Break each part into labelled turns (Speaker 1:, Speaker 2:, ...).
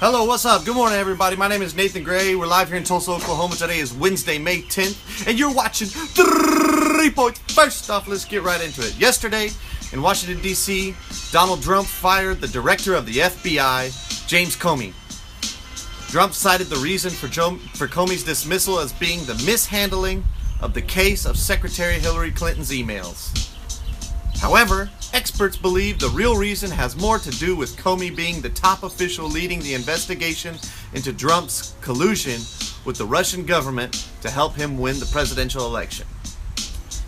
Speaker 1: Hello, what's up? Good morning, everybody. My name is Nathan Gray. We're live here in Tulsa, Oklahoma. Today is Wednesday, May 10th, and you're watching 3 Points. First off, let's get right into it. Yesterday, in Washington, D.C., Donald Trump fired the director of the FBI, James Comey. Trump cited the reason for Comey's dismissal as being the mishandling of the case of Secretary Hillary Clinton's emails. However, experts believe the real reason has more to do with Comey being the top official leading the investigation into Trump's collusion with the Russian government to help him win the presidential election.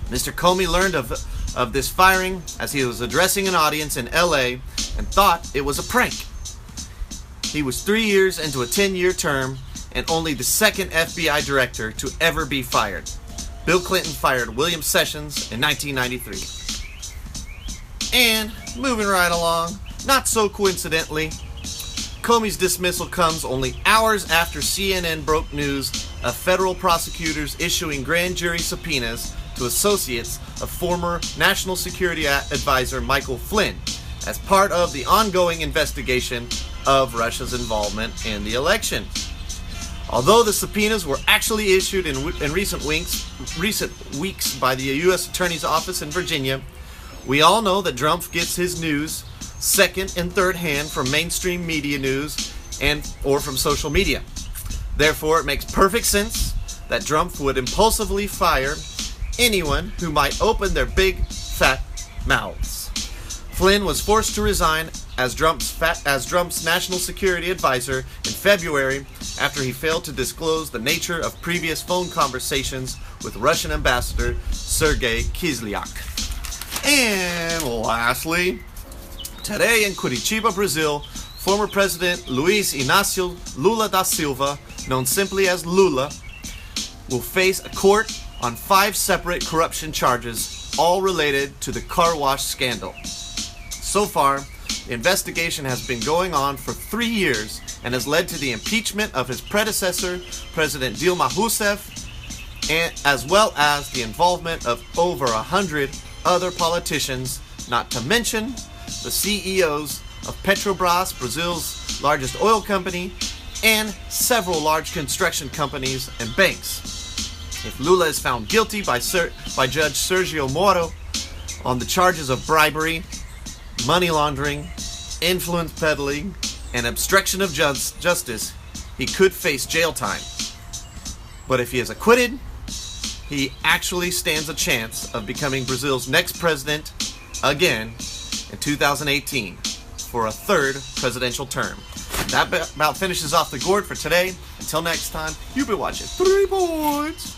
Speaker 1: Mr. Comey learned of this firing as he was addressing an audience in LA and thought it was a prank. He was 3 years into a 10-year term and only the second FBI director to ever be fired. Bill Clinton fired William Sessions in 1993. And moving right along, not so coincidentally, Comey's dismissal comes only hours after CNN broke news of federal prosecutors issuing grand jury subpoenas to associates of former National Security Advisor Michael Flynn as part of the ongoing investigation of Russia's involvement in the election. Although the subpoenas were actually issued in recent weeks by the U.S. Attorney's Office in Virginia, we all know that Trump gets his news second and third hand from mainstream media news or from social media. Therefore, it makes perfect sense that Trump would impulsively fire anyone who might open their big, fat mouths. Flynn was forced to resign as Trump's national security advisor in February after he failed to disclose the nature of previous phone conversations with Russian ambassador Sergei Kislyak. And lastly, today in Curitiba, Brazil, former President Luiz Inácio Lula da Silva, known simply as Lula, will face a court on 5 separate corruption charges, all related to the car wash scandal. So far, the investigation has been going on for 3 years and has led to the impeachment of his predecessor, President Dilma Rousseff, and as well as the involvement of over 100 other politicians, not to mention the CEOs of Petrobras, Brazil's largest oil company, and several large construction companies and banks. If Lula is found guilty by Judge Sergio Moro on the charges of bribery, money laundering, influence peddling, and obstruction of justice, he could face jail time. But if he is acquitted, he actually stands a chance of becoming Brazil's next president again in 2018 for a 3rd presidential term. That about finishes off the gourd for today. Until next time, you've been watching 3 Points.